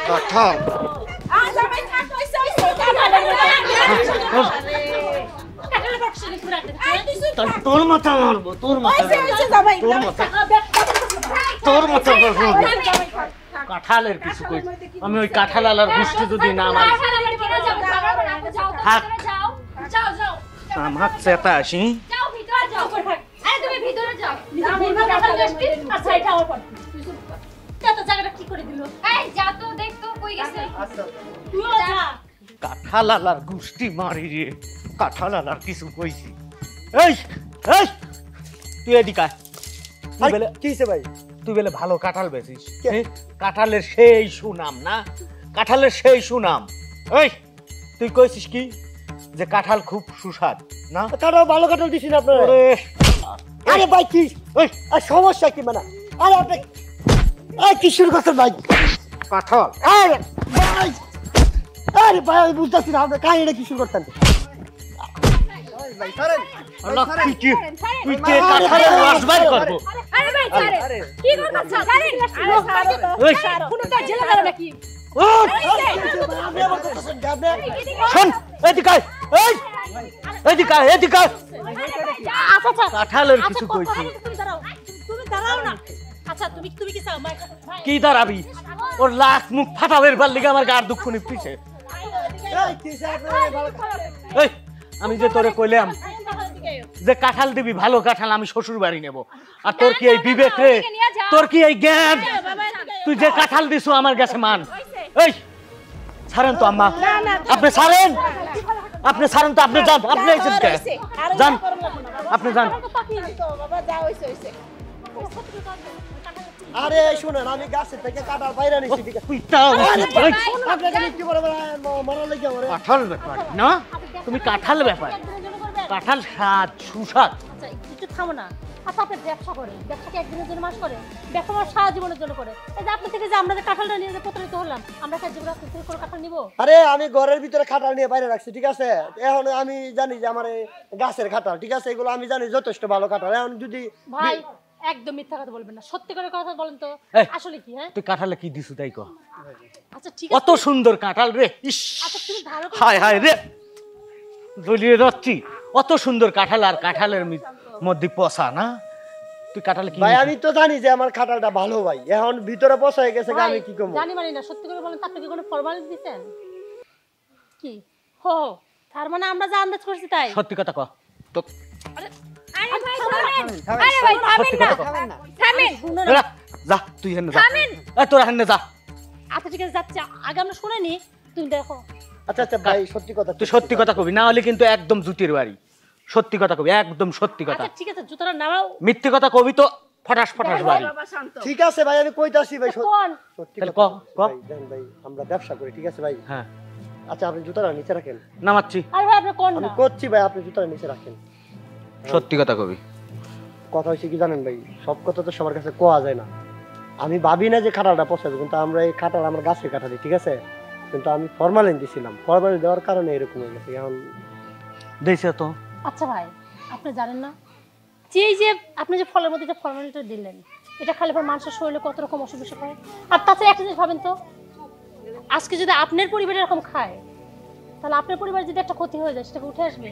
কাঁঠাল তোর মাথা মারবো, তোর মাথা কাঁঠালের কিছু কই আমি ওই কাঁঠাল আলার গোষ্ঠী যদি না মারি আমার চেতা আসি কাঁঠাল আলার গোষ্ঠী মারি রে, কাঁঠাল আলার কিছু কইছি। এই এই তুই এদিকে আয়। কি হইছে ভাই? তুই বলে ভালো কাঁঠাল বেচিস, কাঁঠালের সেই সুনাম না, কাঁঠালের সেই সুনাম। এই তুই কইছিস কি যে কাঁঠাল খুব সুস্বাদ না? কাঁঠাল ভালো কাঁঠাল দিছি না আপনারা? আরে ভাই কি সমস্যা কি মানে? আরে আপনি কি শুরু করছেন ভাই? কাঁঠাল আরে ভাই, আরে ভাই আমি বুঝতেছি না আপনি কাহিনীটা কি শুরু করতেন। ভাই ছাড়েন, তুই কে কাঁঠালের রস বাইর করবো? আরে ভাই ছাড়েন, কি করতেছ? ছাড়েন, কোনটা জেলা গেল নাকি? শোন এদিকে আয়, এই এদিকে আয়, এদিকে আয়। কাঁঠালের কিছু কইছি। তুমি দাঁড়াও না। আচ্ছা তুমি কি চাও? কি দাঁড়াবি? ওর লাখ মুখ ফাটাবের বার লিগে আমার গার দুঃখ নিপিছে। এই আমি যে তোরে কইলাম যে কাঁঠাল দিবি ভালো কাঁঠাল, আমি শ্বশুর বাড়ি নেব, আর তোর কি এই বিবেক রে, তোর কি এই জ্ঞান? তুই যে কাঁঠাল দিছু আমার কাছে মান। এই ছাড়েন তো আম্মা, আপনি ছাড়েন, আপনি ছাড়েন তো, আপনি যান, আপনি যান, আপনি যান। আরে শুনেন আমি গাছের থেকে কাঁঠাল বাইরে নিছি, ঠিক আছে? কাঁঠাল ব্যাপার না, তুমি কাঁঠাল ব্যাপার, কাঁঠাল স্বাদ সুস্বাদ। আচ্ছা একটু থামো না। আচ্ছা আপনি ব্যবসা করেন, ব্যবসা কি একদিনের জন্য মাস করে? ব্যবসা আমার সারা জীবনের জন্য করে। এই যে আপনার থেকে যে আমরা যে কাঁঠালটা নিয়ে প্রতারিত হলাম, আমরা কি জীবনে আপনার থেকে কোনো কাঁঠাল নিব? আরে আমি ঘরের ভিতরে কাঁঠাল নিয়ে বাইরে রাখছি, ঠিক আছে? এখন আমি জানি যে আমার এই গাছের কাঁঠাল, ঠিক আছে? এগুলো আমি জানি যথেষ্ট ভালো কাঁঠাল। এখন যদি ভাই একদম মিথ্যা কথা বলবেন না, সত্যি করে কথা বলেন তো আসলে কি? হ্যাঁ তুই কাঁঠালে কি দিছু তাই কো। আচ্ছা ঠিক কত সুন্দর কাঁঠাল রে, ইস আচ্ছা তুমি ভালো করে হায় হায় রে, জ্বলিয়ে যাচ্ছি। অত সুন্দর কাঁঠাল আর কাঁঠালের মধ্যে পচা না? তুই কাঁঠালে কি? ভাই আমি তো জানি যে আমার কাঁঠালটা ভালো ভাই, এখন ভিতরে পচা হয়ে গেছে, আমি কি করব? জানি মানি না, সত্যি করে বলেন, আপনি কি কোনো ফরমালিটি দিবেন কি? হো তার মানে আমরা যা আন্দাজ করছি তাই। সত্যি কথা কও তো। আরে ভাই থামেন, আরে ভাই থামেন না, থামেন যা, তুই হেন যা, এই তোরা হেন যা। আচ্ছা ঠিক আছে যাচ্ছি, আগে আমরা শুনেনি, তুমি দেখো। আচ্ছা আচ্ছা ভাই সত্যি কথা, তুই সত্যি কথা কবি, না হলে কিন্তু একদম জুতির বাড়ি। সত্যি কথা কবি, একদম সত্যি কথা। আচ্ছা ঠিক আছে জুতোটা নামাও। মিথ্যে কথা কবি তো ফটাস ফটাস বাড়ি। ঠিক আছে ভাই আমি কইতাছি ভাই সত্যি তাহলে কথা। ক ভাই জান ভাই আমরা ব্যবসা করি, ঠিক আছে ভাই? হ্যাঁ আচ্ছা আপনি জুতাটা নিচে রাখেন। নামাচ্ছি। আরে ভাই আপনি কোন আমি না? করছি ভাই, আপনি জুতাটা নিচে রাখেন। সত্যি কথা কবি। কথা হইছে কি জানেন ভাই, সব কথা তো সবার কাছে কোয়া যায় না। আমি ভাবি না যে কাঁঠালটা পচাবে, কিন্তু আমরা এই কাঁঠাল আমার গাছের কাঁঠালি, ঠিক আছে? কিন্তু আমি ফরমালিন দিছিলাম, ফরমালিন দেওয়ার কারণে এরকম হয়ে গেছে। এখন দেইছে তো। আচ্ছা ভাই আপনি জানেন না যে এই যে আপনি যে ফলের মধ্যে যে ফরমালিনটা দিলেন, এটা খালি পর মানুষের শরীরে কত রকম অসুখ বিসুখ হয়। আর তাছাড়া একটা জিনিস ভাবেন তো, আজকে যদি আপনার পরিবার এরকম খায়, তাহলে আপনার পরিবার যদি একটা ক্ষতি হয়ে যায় সেটাকে উঠে আসবে।